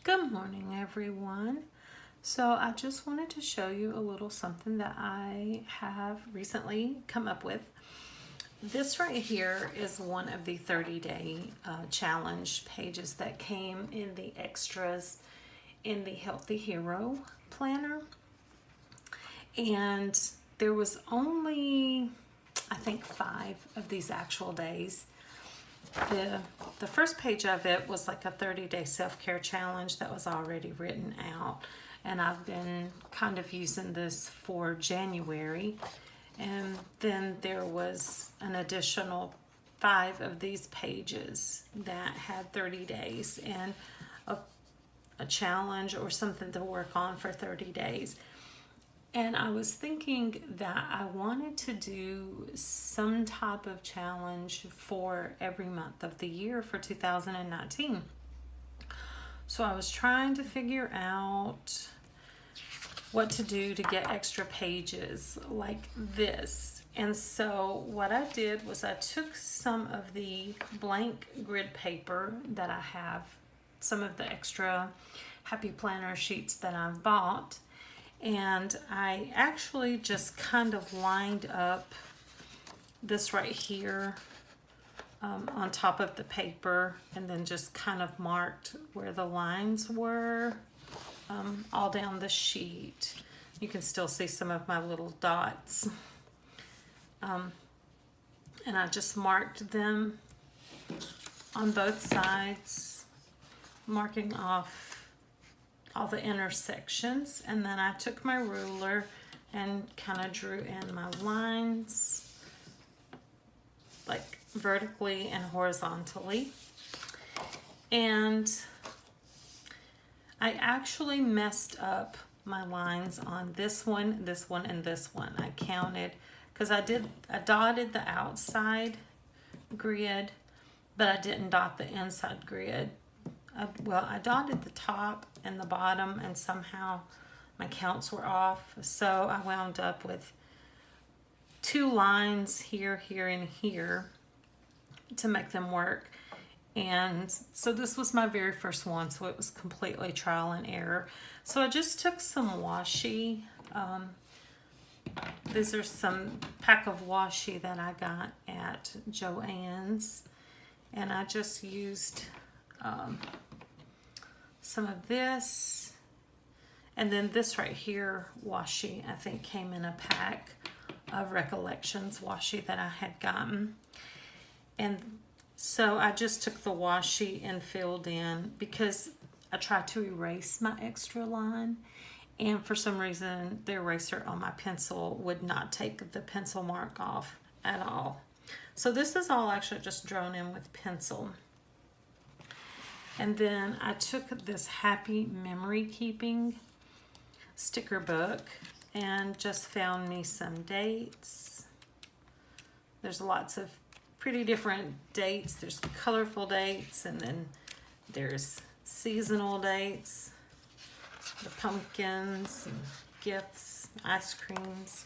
Good morning, everyone. So I just wanted to show you a little something that I have recently come up with. This right here is one of the 30-day challenge pages that came in the extras in the Healthy Hero planner. And there was only, I think, 5 of these actual days. The first page of it was like a 30-day self-care challenge that was already written out, and I've been kind of using this for January. And then there was an additional 5 of these pages that had 30 days and a challenge or something to work on for 30 days. And I was thinking that I wanted to do some type of challenge for every month of the year for 2019. So I was trying to figure out what to do to get extra pages like this. And so what I did was I took some of the blank grid paper that I have, some of the extra Happy Planner sheets that I've bought, and I actually just kind of lined up this right here on top of the paper, and then just kind of marked where the lines were all down the sheet. You can still see some of my little dots. And I just marked them on both sides, marking off all the intersections, and then I took my ruler and kind of drew in my lines like vertically and horizontally. And I actually messed up my lines on this one, and this one. I counted because I dotted the outside grid, but I didn't dot the inside grid. I dotted the top and the bottom, and somehow my counts were off. So I wound up with 2 lines here, here, and here to make them work. And so this was my very first one, so it was completely trial and error. So I just took some washi. These are some pack of washi that I got at Joann's, and I just used some of this, and then this right here washi I think came in a pack of Recollections washi that I had gotten. And so I just took the washi and filled in because I tried to erase my extra line, and for some reason the eraser on my pencil would not take the pencil mark off at all. So this is all actually just drawn in with pencil. And then I took this Happy Memory Keeping sticker book and just found me some dates. There's lots of pretty different dates. There's colorful dates, and then there's seasonal dates, the pumpkins, and gifts, ice creams,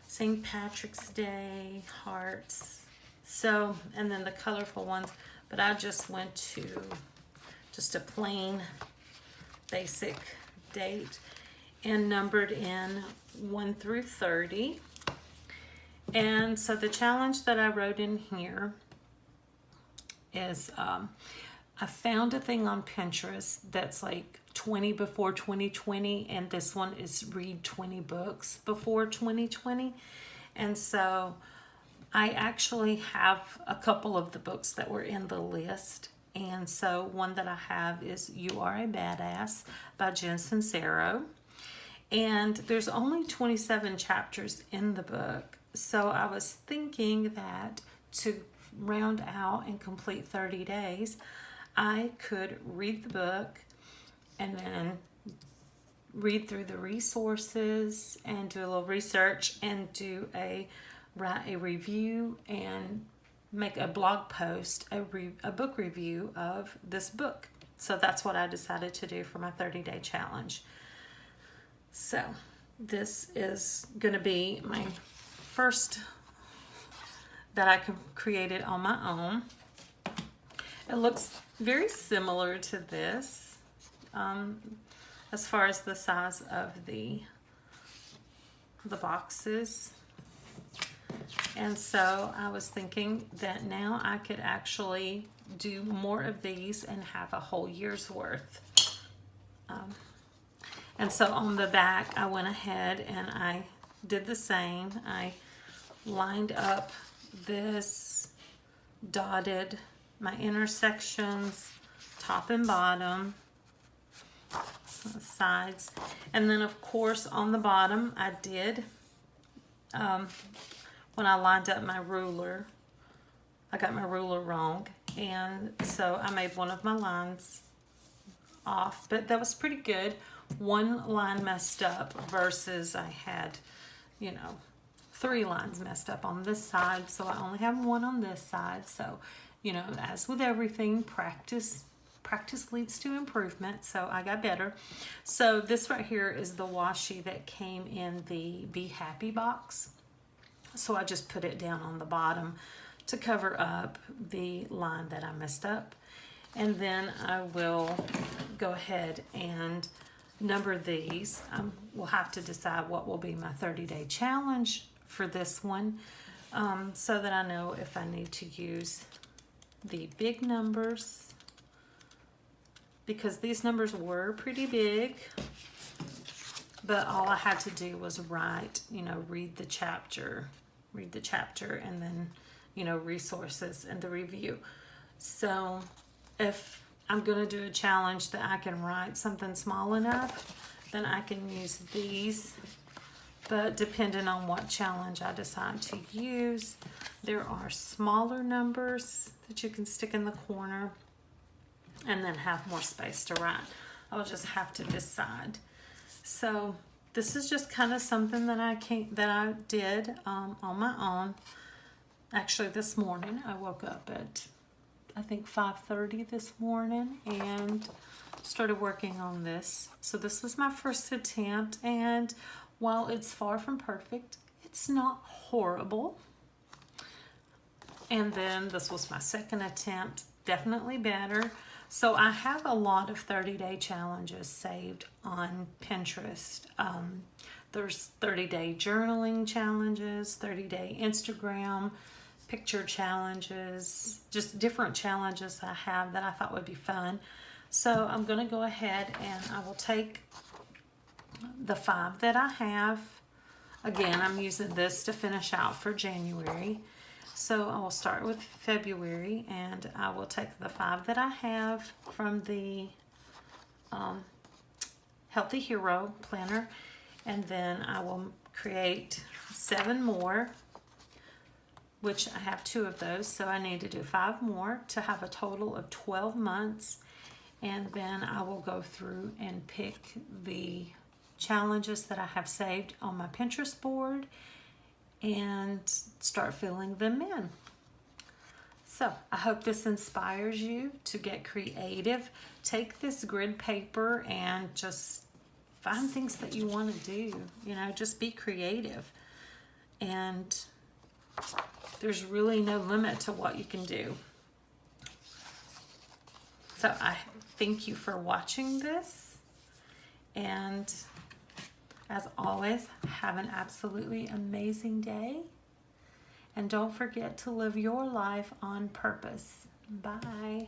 St. Patrick's Day, hearts. So, and then the colorful ones, but I just went to just a plain basic date and numbered in 1 through 30. And so the challenge that I wrote in here is I found a thing on Pinterest that's like 20 before 2020, and this one is read 20 books before 2020. And so I actually have a couple of the books that were in the list. And so one that I have is You Are a Badass by Jen Sincero. And there's only 27 chapters in the book. So I was thinking that to round out and complete 30 days, I could read the book and then read through the resources and do a little research and write a review and make a blog post, a book review of this book. So that's what I decided to do for my 30-day challenge. So this is going to be my first that I created on my own. It looks very similar to this. as far as the size of the boxes. And so I was thinking that now I could actually do more of these and have a whole year's worth. And so on the back, I went ahead and I did the same. I lined up this, dotted my intersections, top and bottom, sides. And then of course on the bottom I did, when I lined up my ruler, I got my ruler wrong, and so I made one of my lines off, but that was pretty good. One line messed up versus I had, you know, 3 lines messed up on this side, so I only have one on this side. So, you know, as with everything, practice leads to improvement, so I got better. So this right here is the washi that came in the Be Happy box. So I just put it down on the bottom to cover up the line that I messed up. And then I will go ahead and number these. We'll have to decide what will be my 30-day challenge for this one, so that I know if I need to use the big numbers, because these numbers were pretty big, but all I had to do was write, you know, read the chapter, and then, you know, resources and the review. So if I'm going to do a challenge that I can write something small enough, then I can use these. But depending on what challenge I decide to use, there are smaller numbers that you can stick in the corner and then have more space to write. I'll just have to decide. So this is just kind of something that I did on my own. Actually, this morning I woke up at, I think, 5:30 this morning and started working on this. So this was my first attempt, and while it's far from perfect, it's not horrible. And then this was my second attempt, definitely better. So I have a lot of 30-day challenges saved on Pinterest. There's 30-day journaling challenges, 30-day Instagram picture challenges, just different challenges I have that I thought would be fun. So I'm going to go ahead and I will take the 5 that I have. Again, I'm using this to finish out for January. So I will start with February, and I will take the 5 that I have from the Healthy Hero planner, and then I will create 7 more, which I have 2 of those, so I need to do 5 more to have a total of 12 months. And then I will go through and pick the challenges that I have saved on my Pinterest board and start filling them in. So I hope this inspires you to get creative. Take this grid paper and just find things that you want to do. You know, just be creative. And there's really no limit to what you can do. So I thank you for watching this. And as always, have an absolutely amazing day. And don't forget to live your life on purpose. Bye.